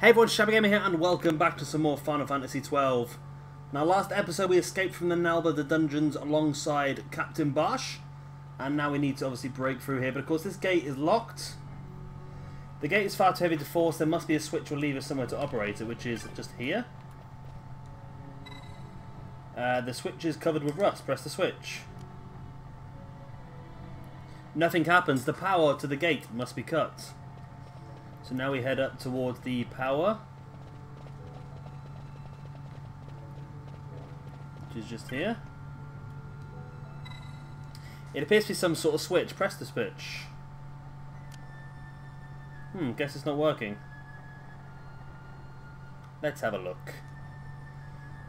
Hey everyone, Shabby Gamer here, and welcome back to some more Final Fantasy XII. Now, last episode we escaped from the Nalba, the dungeons, alongside Captain Bosch, and now we need to obviously break through here. But of course, this gate is locked. The gate is far too heavy to force. There must be a switch or lever somewhere to operate it, which is just here. The switch is covered with rust. Press the switch. Nothing happens. The power to the gate must be cut. So now we head up towards the power, which is just here. It appears to be some sort of switch. Press the switch. Guess it's not working. Let's have a look.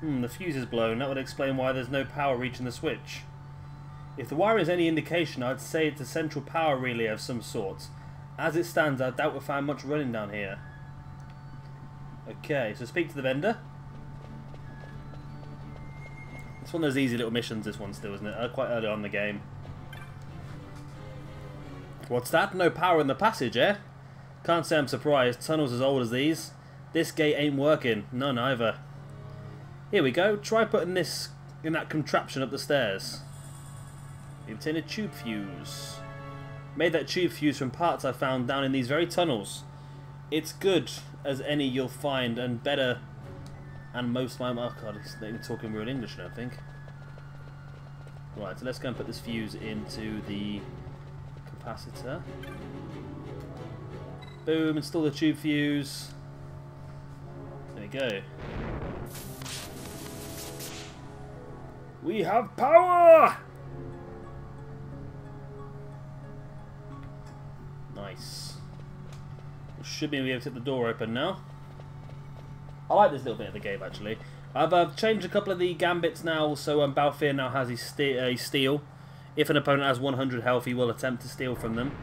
The fuse is blown. That would explain why there's no power reaching the switch. If the wire is any indication, I'd say it's a central power relay of some sort. As it stands, I doubt we'll find much running down here. Okay, so speak to the vendor. It's one of those easy little missions, this one still, isn't it? Quite early on in the game. What's that? No power in the passage, eh? Can't say I'm surprised. Tunnels as old as these. This gate ain't working. None either. Here we go. Try putting this in that contraption up the stairs. We obtain a tube fuse. Made that tube fuse from parts I found down in these very tunnels. It's good as any you'll find, and better. And most of my... Oh god, he's talking real English now, I think. Right, so let's go and put this fuse into the capacitor. Boom, install the tube fuse. There we go. We have power! Nice. We should be able to get the door open now. I like this little bit of the game, actually. I've changed a couple of the gambits now, so Balthier now has his steal. If an opponent has 100 health, he will attempt to steal from them,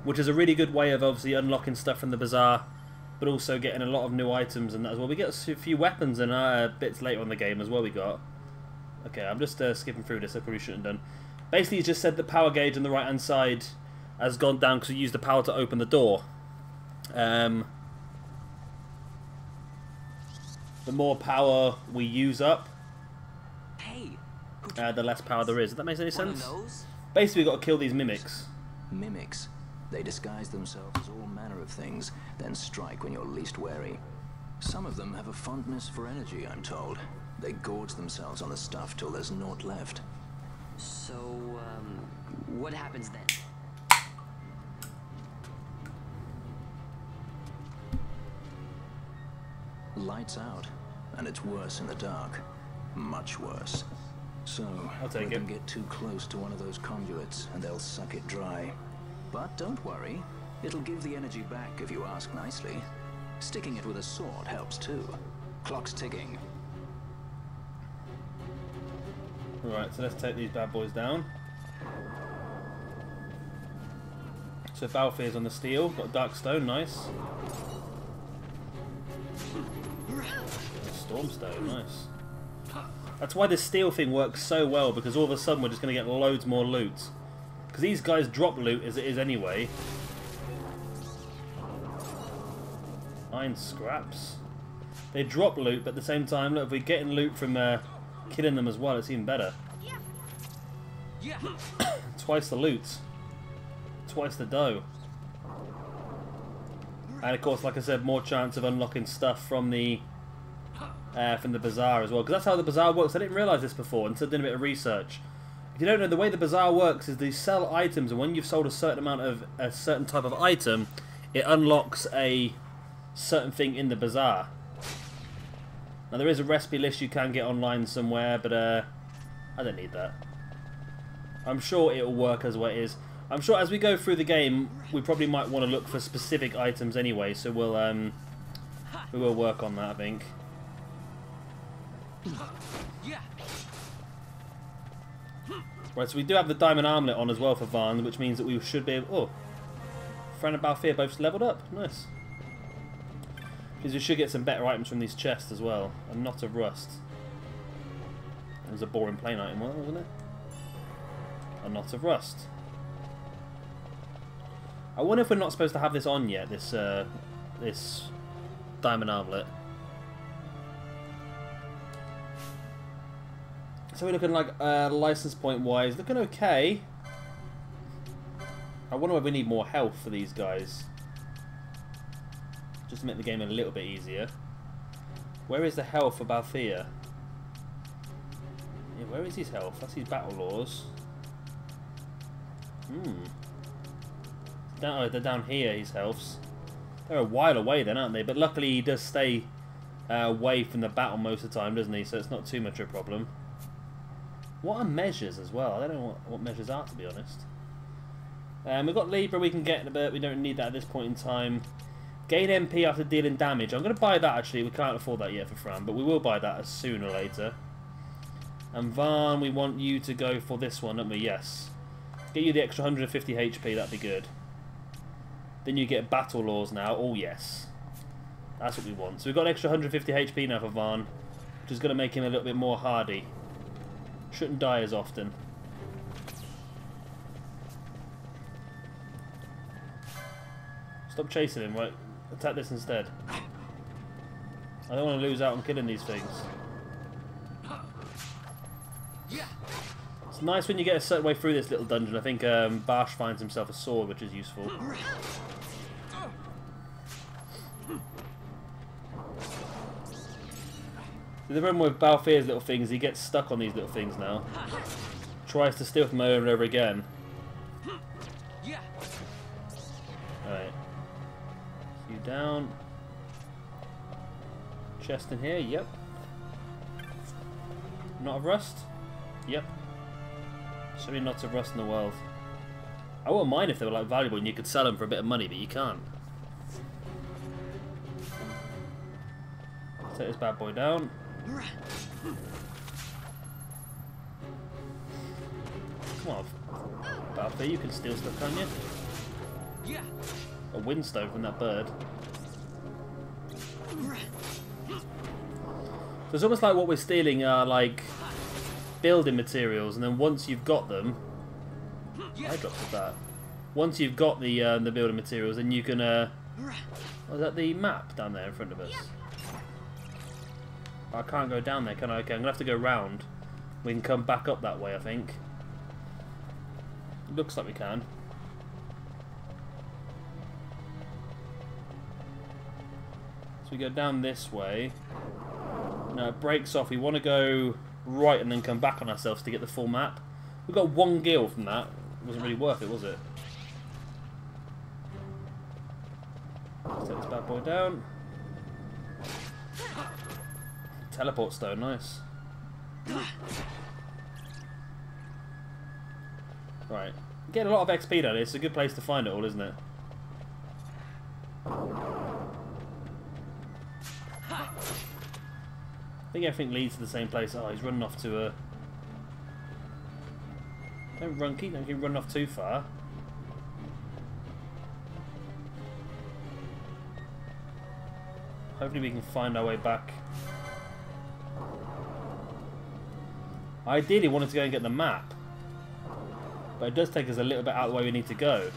which is a really good way of obviously unlocking stuff from the bazaar, but also getting a lot of new items and that as well. We get a few weapons and bits later on the game as well. We got. Okay, I'm just skipping through this. I probably shouldn't have done. Basically, he just said the power gauge on the right-hand side has gone down because we used the power to open the door. The more power we use up, the less power there is. If that makes any sense? Basically, we've got to kill these mimics. Mimics. They disguise themselves as all manner of things, then strike when you're least wary. Some of them have a fondness for energy, I'm told. They gorge themselves on the stuff till there's naught left. So, what happens then? Lights out, and it's worse in the dark. Much worse. So, let them get too close to one of those conduits, and they'll suck it dry. But don't worry, it'll give the energy back if you ask nicely. Sticking it with a sword helps too. Clock's ticking. Right, so let's take these bad boys down. So Balthier's on the steel, got dark stone, nice. Stormstone, nice. That's why this steel thing works so well, because all of a sudden we're just going to get loads more loot. Because these guys drop loot as it is anyway. Iron scraps. They drop loot, but at the same time, look, if we're getting loot from killing them as well, it's even better. Twice the loot. Twice the dough. And of course, like I said, more chance of unlocking stuff from the bazaar as well. Because that's how the bazaar works. I didn't realise this before until doing a bit of research. If you don't know, the way the bazaar works is they sell items, and when you've sold a certain amount of a certain type of item, it unlocks a certain thing in the bazaar. Now there is a recipe list you can get online somewhere, but I don't need that. I'm sure it'll work as what it is. I'm sure as we go through the game, we probably might want to look for specific items anyway, so we will work on that, I think. Right, so we do have the diamond armlet on as well for Vaan, which means that we should be able... Oh! Fran and Balthier both leveled up. Nice. Because we should get some better items from these chests as well. A knot of rust. It was a boring plain item, wasn't it? A knot of rust. I wonder if we're not supposed to have this on yet, this diamond armlet. So we're looking like license point wise, looking okay. I wonder if we need more health for these guys, just to make the game a little bit easier. Where is the health for Balthea? Yeah, where is his health? That's his battle laws. Oh, they're down here, his healths. They're a while away then, aren't they? But luckily he does stay away from the battle most of the time, doesn't he? So it's not too much of a problem. What are measures as well? I don't know what measures are, to be honest. We've got Libra we can get, but we don't need that at this point in time. Gain MP after dealing damage. I'm going to buy that, actually. We can't afford that yet for Fran, but we will buy that sooner or later. And Vaan, we want you to go for this one, don't we? Yes. Get you the extra 150 HP, that'd be good. Then you get battle laws now. Oh, yes. That's what we want. So we've got an extra 150 HP now for Vaan, which is going to make him a little bit more hardy. Shouldn't die as often. Stop chasing him, right? Attack this instead. I don't want to lose out on killing these things. It's nice when you get a certain way through this little dungeon. I think Bash finds himself a sword, which is useful. The problem with Balthea's little things, he gets stuck on these little things now. Tries to steal from them over and over again. Alright. You down. Chest in here, yep. Not of rust? Yep. So many knots of rust in the world. I wouldn't mind if they were like valuable and you could sell them for a bit of money, but you can't. Take this bad boy down. Come on, Balthea, you can steal stuff, can't you? A windstone from that bird. So it's almost like what we're stealing are like building materials, and then once you've got them, I dropped that. Once you've got the building materials, then you can. Oh, is that the map down there in front of us? I can't go down there, can I? Okay, I'm gonna have to go round. We can come back up that way, I think. Looks like we can. So we go down this way. Now it breaks off. We want to go right and then come back on ourselves to get the full map. We got 1 gil from that. It wasn't really worth it, was it? Let's take this bad boy down. Teleport stone, nice. Right. Getting a lot of XP down here. It's a good place to find it all, isn't it? I think everything leads to the same place. Oh, he's running off to a... Don't keep running off too far. Hopefully we can find our way back. I ideally wanted to go and get the map, but it does take us a little bit out of the way we need to go.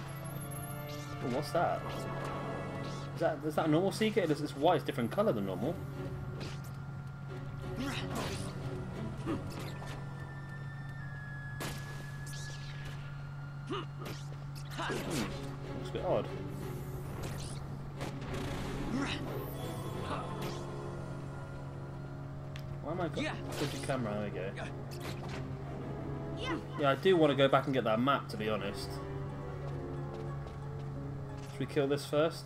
Oh, what's that? Is that a normal seeker? It's white, it's a different colour than normal. Looks a bit odd. Why am I got the camera? There we go. Yeah, I do want to go back and get that map, to be honest. Should we kill this first?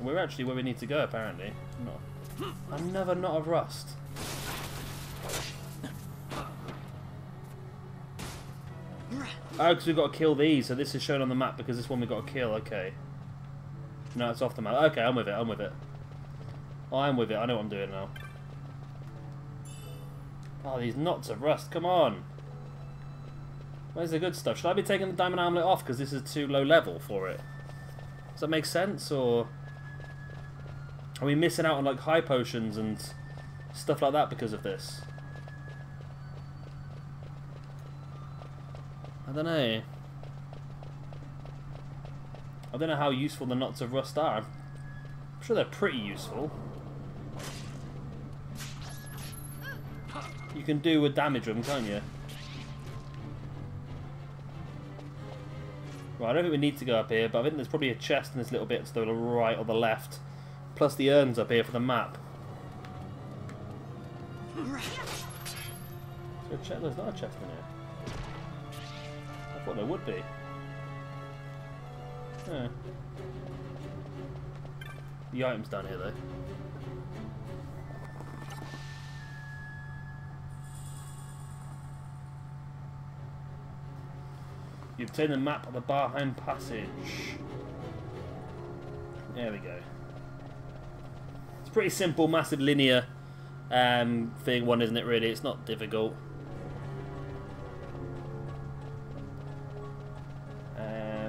We're actually where we need to go, apparently. Another knot of rust. Oh, because we've got to kill these, so this is shown on the map because this one we've got to kill, okay. No, it's off the map. Okay, I'm with it, I'm with it. I'm with it, I know what I'm doing now. Oh, these knots of rust, come on! Where's the good stuff? Should I be taking the diamond armlet off because this is too low level for it? Does that make sense, or... Are we missing out on like high potions and stuff like that because of this? I don't know. I don't know how useful the knots of rust are. I'm sure they're pretty useful. You can do with damage them, can't you? Right, I don't think we need to go up here, but I think there's probably a chest in this little bit to the right or the left. Plus the urns up here for the map. There's not a chest in here. I thought there would be. Yeah. The item's down here though. You obtain the map of the Valheim Passage. There we go. It's pretty simple, massive linear thing one, isn't it really? It's not difficult.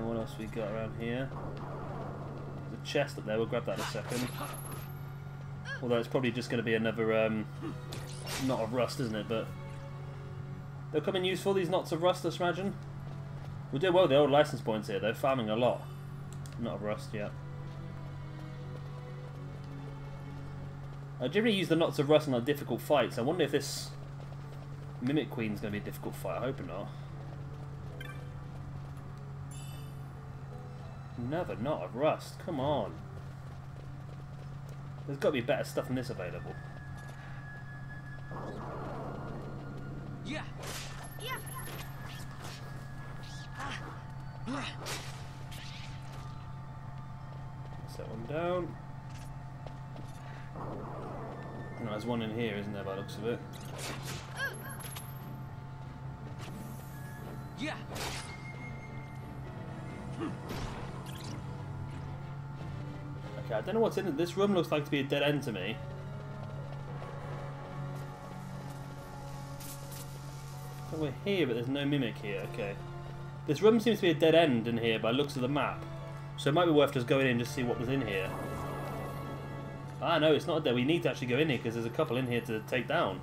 What else we got around here? There's a chest up there, we'll grab that in a second. Although it's probably just going to be another knot of rust, isn't it? But they'll come in useful, these knots of rust, I imagine. We're doing well with the old license points here, though, farming a lot. Not of rust yet. I generally use the knots of rust in like difficult fights. I wonder if this Mimic Queen's going to be a difficult fight. I hope not. Another knot of rust. Come on. There's got to be better stuff than this available. Yeah. Yeah. Set one down. No, there's one in here, isn't there, by the looks of it? Yeah. Okay, I don't know what's in it. This room looks like to be a dead end to me. So we're here, but there's no mimic here. Okay. This room seems to be a dead end in here by looks of the map. So it might be worth just going in and just see what there's in here. Ah, no, it's not dead. We need to actually go in here because there's a couple in here to take down.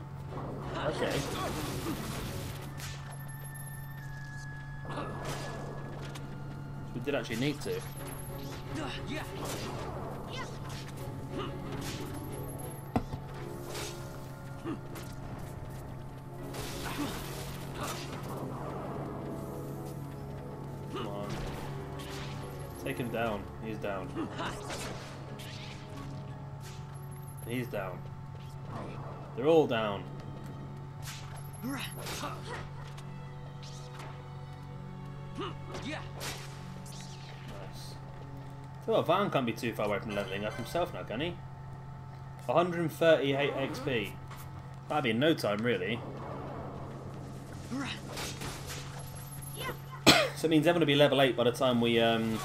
Okay. We did actually need to. Come on. Take him down. He's down. He's down. They're all down. Yeah. Nice. So well, Vaan can't be too far away from leveling up himself now, can he? 138 XP. That'd be in no time, really. So it means they're going to be level 8 by the time we... Is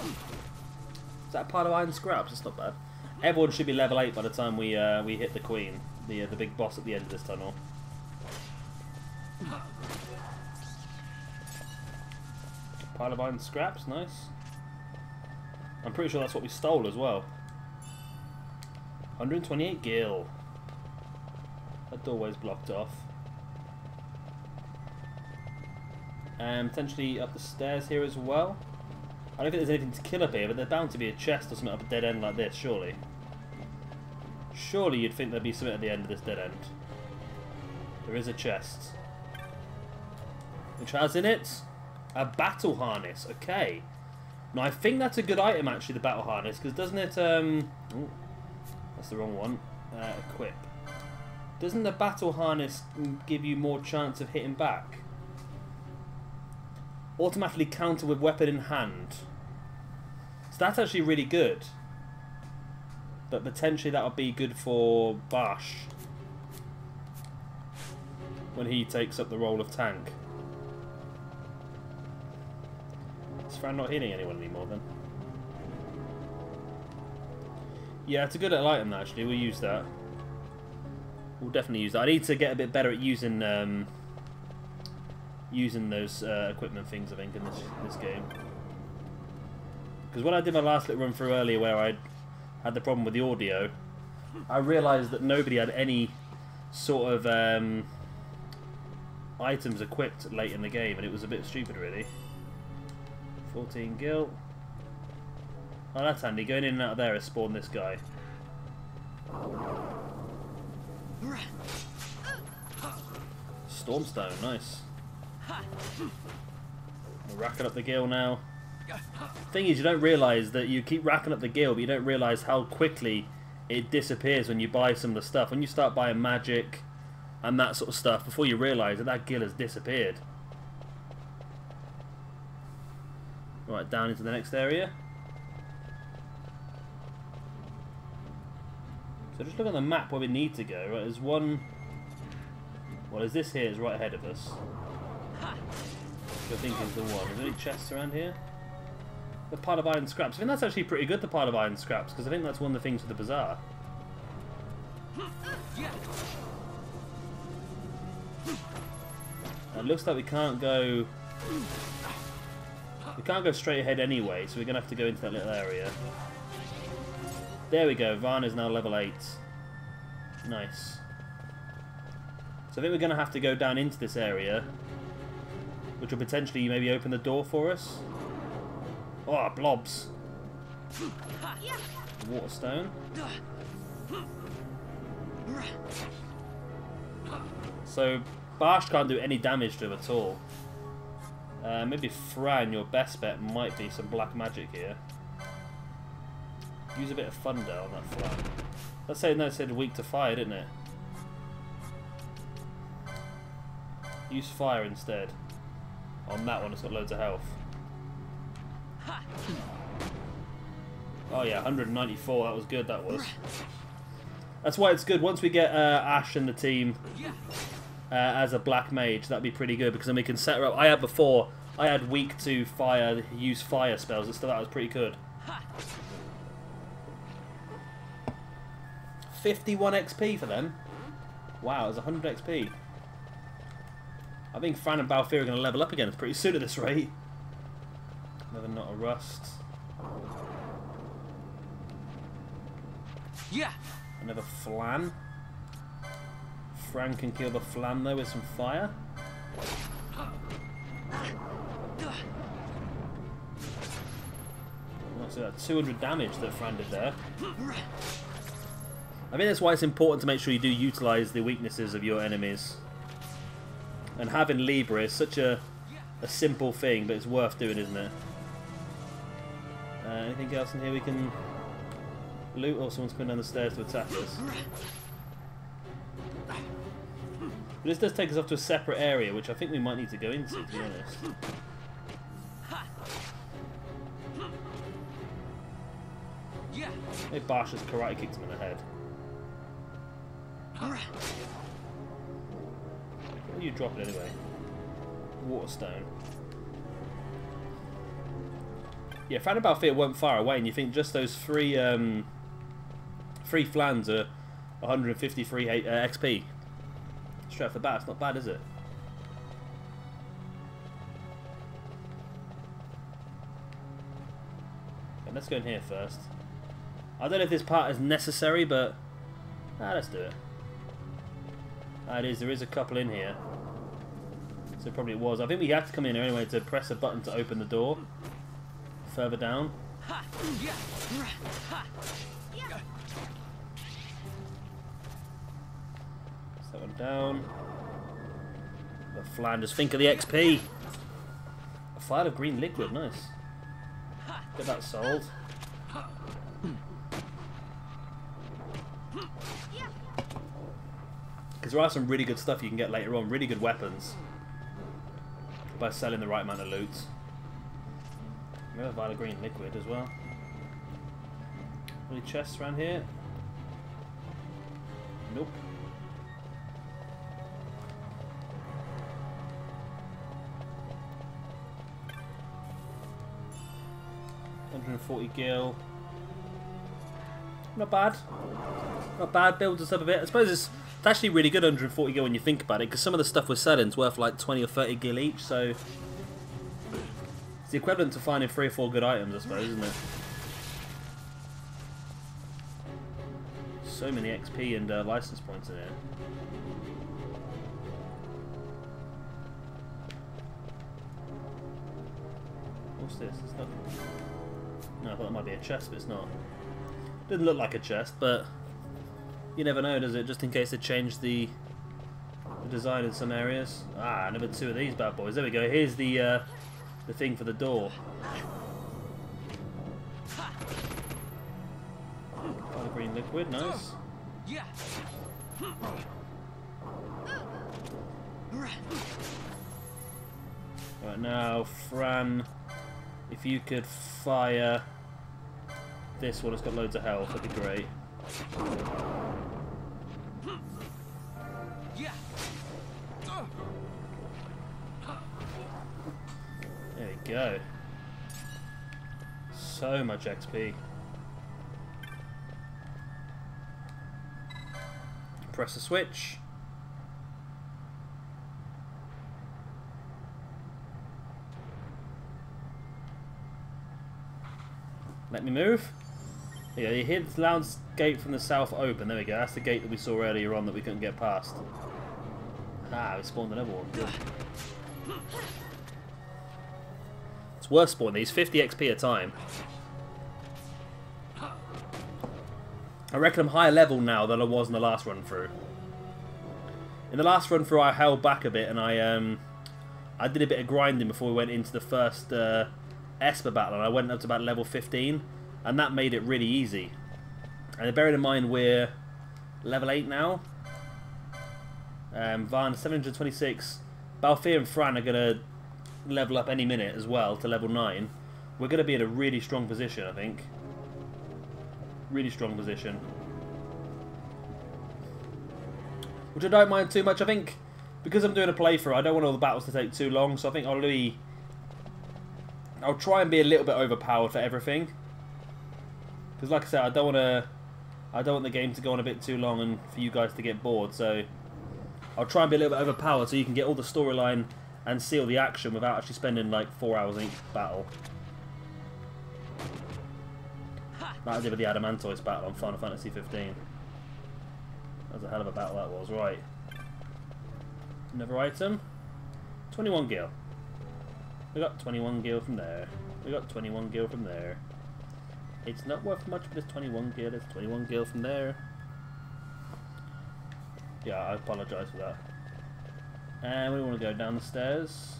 that a pile of iron scraps? It's not bad. Everyone should be level 8 by the time we hit the Queen, the big boss at the end of this tunnel. Pile of iron scraps, nice. I'm pretty sure that's what we stole as well. 128 gil. That doorway's blocked off. And potentially up the stairs here as well. I don't think there's anything to kill up here, but there's bound to be a chest or something up a dead end like this, surely. Surely you'd think there'd be something at the end of this dead end. There is a chest. Which has in it a battle harness. Okay. Now I think that's a good item actually, the battle harness, because doesn't it ooh, that's the wrong one. Equip. Doesn't the battle harness give you more chance of hitting back? Automatically counter with weapon in hand. So that's actually really good. But potentially that would be good for Ashe when he takes up the role of tank. Is Vaan not healing anyone anymore then? Yeah, it's a good little item actually. We'll use that. We'll definitely use that. I need to get a bit better at using using those equipment things, I think, in this game. Because when I did my last little run through earlier where I had the problem with the audio, I realised that nobody had any sort of items equipped late in the game, and it was a bit stupid, really. 14 gil. Oh, that's handy. Going in and out of there has spawned this guy. Stormstone, nice. We're racking up the gil now. Thing is, you don't realise that you keep racking up the gil, but you don't realise how quickly it disappears when you buy some of the stuff. When you start buying magic and that sort of stuff, before you realise that that gil has disappeared. Right, down into the next area. So just look on the map where we need to go. Right, there's one. Well, there's this here. It's right ahead of us. Which I think is the one. Is there any chests around here? The pile of iron scraps. I think that's actually pretty good, the pile of iron scraps, because I think that's one of the things for the bazaar. It looks like we can't go. We can't go straight ahead anyway, so we're gonna have to go into that little area. There we go. Vaan is now level 8. Nice. So I think we're gonna have to go down into this area, which will potentially maybe open the door for us. Oh, blobs. Waterstone. So, Ashe can't do any damage to him at all. Maybe Fran, your best bet might be some black magic here. Use a bit of thunder on that Fran. Let's say no, it said weak to fire, didn't it? Use fire instead. On that one, it's got loads of health. Oh yeah, 194. That was good. That was. That's why it's good. Once we get Ashe and the team as a black mage, that'd be pretty good because then we can set her up. I had weak to fire, use fire spells and stuff. That was pretty good. 51 XP for them. Wow, it's 100 XP. I think Fran and Balfour are going to level up again pretty soon at this rate. Another knot of rust. Yeah. Another flan. Fran can kill the flan though with some fire. So that 200 damage that Fran did there. I think that's why it's important to make sure you do utilise the weaknesses of your enemies. And having Libra is such a simple thing, but it's worth doing, isn't it? Anything else in here we can loot? Or someone's coming down the stairs to attack us. But this does take us off to a separate area, which I think we might need to go into, to be honest. Maybe Bash has karate kicked him in the head. What are you dropping anyway? Waterstone. Yeah, Fran and Balfour weren't far away, and you think just those three flans are 153 XP. Straight off the bat, it's not bad, is it? Okay, let's go in here first. I don't know if this part is necessary, but let's do it. It is. There is a couple in here, so probably it was. I think we had to come in here anyway to press a button to open the door. Further down. Set that one down. The Flanders. Think of the XP. A file of green liquid. Nice. Get that sold. Because there are some really good stuff you can get later on. Really good weapons. By selling the right amount of loot. We have a vial of green liquid as well. Any chests around here? Nope. $140 gil. Not bad. Not bad. Builds us up a bit. I suppose it's actually really good 140 gil when you think about it, because some of the stuff we're selling is worth like 20 or 30 gil each, so it's the equivalent to finding 3 or 4 good items, I suppose, isn't it? So many XP and license points in here. What's this? It's nothing. No, I thought it might be a chest, but it's not. Didn't look like a chest, but you never know, does it? Just in case they change the design in some areas. Ah, another 2 of these bad boys. There we go. Here's the thing for the door. Got a green liquid, nice. Right now, Fran, if you could fire this one, it's got loads of health, that'd be great. There we go. So much XP. Press the switch. Let me move. Yeah, you hear the loud gate from the south open. There we go. That's the gate that we saw earlier on that we couldn't get past. Ah, we spawned another one. Good. It's worth spawning these. 50 XP a time. I reckon I'm higher level now than I was in the last run through. In the last run through, I held back a bit and I did a bit of grinding before we went into the first Esper battle, and I went up to about level 15, and that made it really easy. And bearing in mind we're level 8 now. Vaan 726. Balthier and Fran are going to level up any minute as well to level 9. We're going to be in a really strong position, I think. Really strong position. Which I don't mind too much. I think because I'm doing a playthrough, I don't want all the battles to take too long, so I think I'll try and be a little bit overpowered for everything. Because like I said, I don't want the game to go on a bit too long and for you guys to get bored, so I'll try and be a little bit overpowered so you can get all the storyline and see all the action without actually spending like 4 hours in each battle. Like I did with the Adamantoise battle on Final Fantasy XV. That was a hell of a battle that was, right. Another item. 21 gil. We got 21 gil from there. We got 21 gil from there. It's not worth much, but it's 21 gil. It's 21 gil from there. Yeah, I apologise for that. And we want to go down the stairs.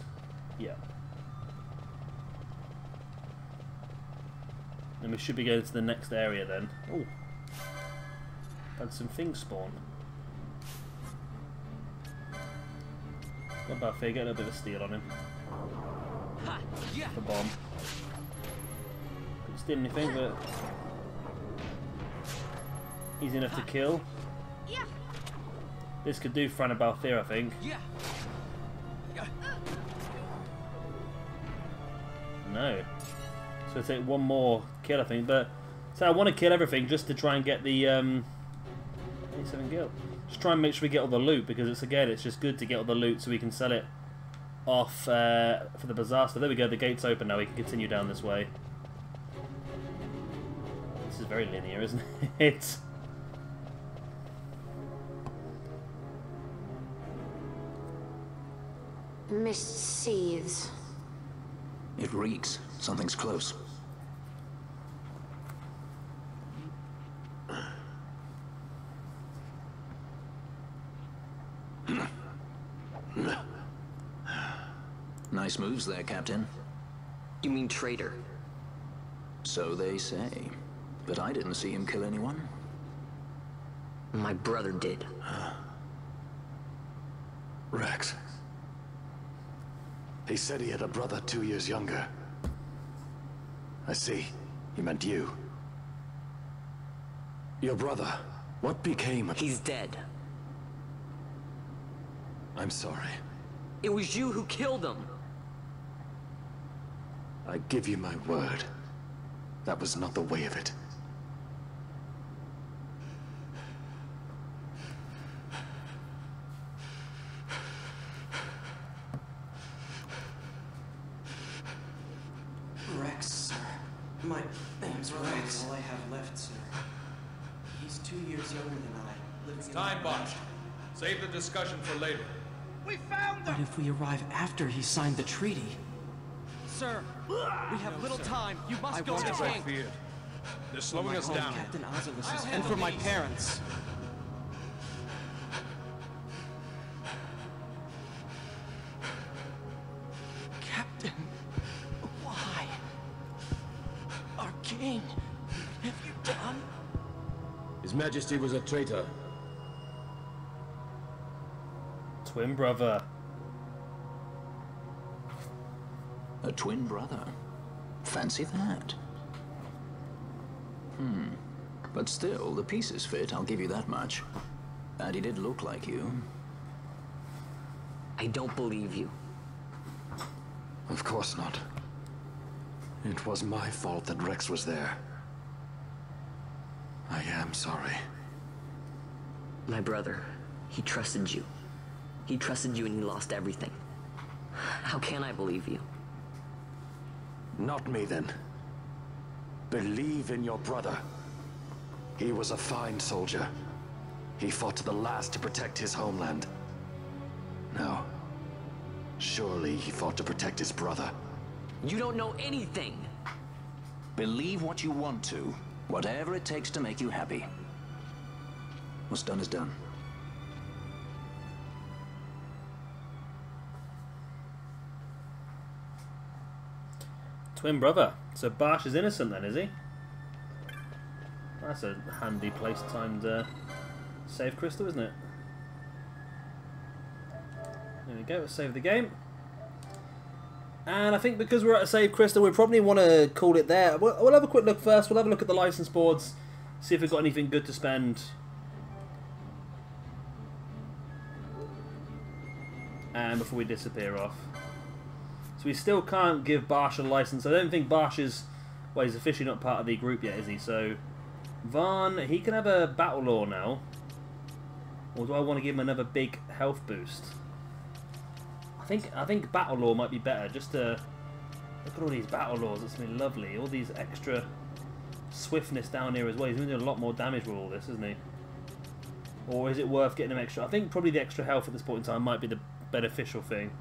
Yeah. And we should be going to the next area then. Oh. Had some things spawn. Not bad figure, get a little bit of steel on him. The bomb. Couldn't steal anything, but easy enough to kill. This could do Fran and Balthier, I think. No. So take one more kill, I think. But so I want to kill everything just to try and get the 87 gil. Just try and make sure we get all the loot, because it's just good to get all the loot so we can sell it off for the bazaar. So there we go. The gate's open now. We can continue down this way. This is very linear, isn't it? Mist seethes. It reeks. Something's close. Nice moves there, Captain. You mean traitor? So they say. But I didn't see him kill anyone. My brother did. Rex. He said he had a brother 2 years younger. I see. He meant you. Your brother. What became of... He's dead. I'm sorry. It was you who killed him. I give you my word. That was not the way of it. Rex, sir. My name's Rex. All I have left, sir. He's 2 years younger than I. It's time, Bosch. Save the discussion for later. We found them! But if we arrive after he signed the treaty... Sir, we have little time. You must go to the king. They're slowing us down. Captain Ivalice, and for my parents. Captain, why? Our king, have you done? His Majesty was a traitor. Twin brother. A twin brother. Fancy that. But still, the pieces fit, I'll give you that much. And he did look like you. I don't believe you. Of course not. It was my fault that Rex was there. I am sorry. My brother, he trusted you. He trusted you and he lost everything. How can I believe you? Not me, then. Believe in your brother. He was a fine soldier. He fought to the last to protect his homeland. Now, surely he fought to protect his brother. You don't know anything! Believe what you want to. Whatever it takes to make you happy. What's done is done. Twin brother. So Barsh is innocent then, is he? That's a handy place-timed save crystal, isn't it? There we go, let's save the game. And I think because we're at a save crystal, we probably want to call it there. We'll have a quick look first. We'll have a look at the license boards, see if we've got anything good to spend. And before we disappear off. So we still can't give Barsh a license. I don't think Barsh is... Well, he's officially not part of the group yet, is he? So, Vaan, he can have a battle law now. Or do I want to give him another big health boost? I think battle law might be better. Just to look at all these battle laws. It's gonna be lovely. All these extra swiftness down here as well. He's gonna do a lot more damage with all this, isn't he? Or is it worth getting him extra? I think probably the extra health at this point in time might be the beneficial thing.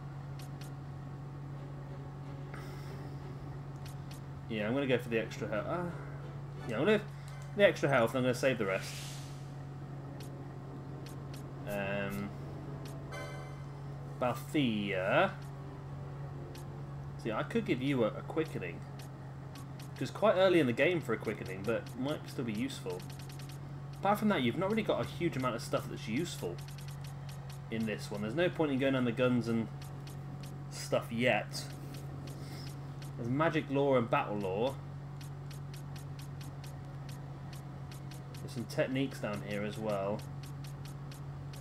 Yeah, I'm gonna go for the extra health. Yeah, I'm gonna the extra health. And I'm gonna save the rest. Balthea. See, I could give you a quickening. Because quite early in the game for a quickening, but might still be useful. Apart from that, you've not really got a huge amount of stuff that's useful in this one. There's no point in going on the guns and stuff yet. There's magic law and battle law. There's some techniques down here as well.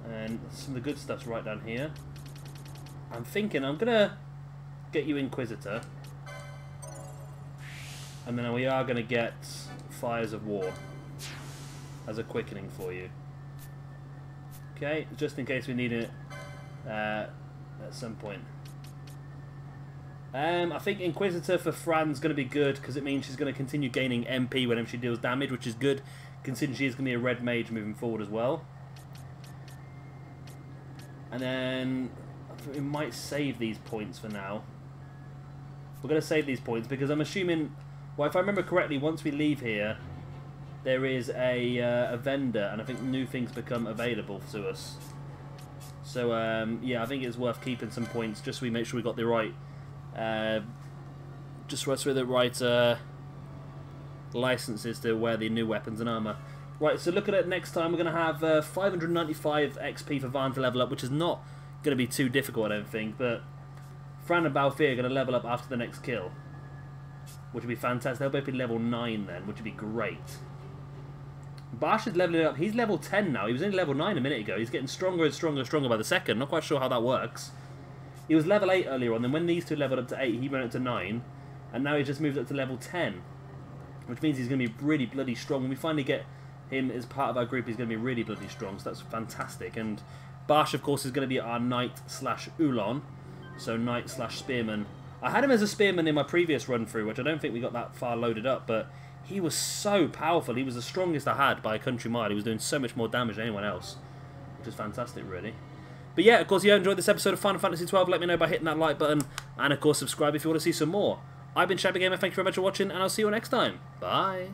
And some of the good stuff's right down here. I'm thinking I'm going to get you Inquisitor. And then we are going to get Fires of War as a quickening for you. Okay, just in case we need it at some point. I think Inquisitor for Fran's going to be good because it means she's going to continue gaining MP whenever she deals damage, which is good considering she's going to be a red mage moving forward as well. And then we might save these points for now. We're going to save these points because I'm assuming, well, if I remember correctly, once we leave here, there is a vendor, and I think new things become available to us. So yeah, I think it's worth keeping some points just so we make sure we got the right, licenses to wear the new weapons and armor. Right, so look at it next time. We're going to have 595 XP for Vaan to level up, which is not going to be too difficult, I don't think. But Fran and Balthea are going to level up after the next kill, which would be fantastic. They'll both be level 9 then, which would be great. Barsh is leveling up. He's level 10 now. He was only level 9 a minute ago. He's getting stronger and stronger and stronger by the second. Not quite sure how that works. He was level 8 earlier on, then when these two leveled up to 8, he went up to 9. And now he just moved up to level 10. Which means he's going to be really bloody strong. When we finally get him as part of our group, he's going to be really bloody strong. So that's fantastic. And Barsh, of course, is going to be our knight/Ulon. So knight/spearman. I had him as a spearman in my previous run-through, which I don't think we got that far loaded up. But he was so powerful. He was the strongest I had by a country mile. He was doing so much more damage than anyone else. Which is fantastic, really. But yeah, of course, if you enjoyed this episode of Final Fantasy XII, let me know by hitting that like button. And of course, subscribe if you want to see some more. I've been Shabby Gamer, thank you very much for watching, and I'll see you all next time. Bye.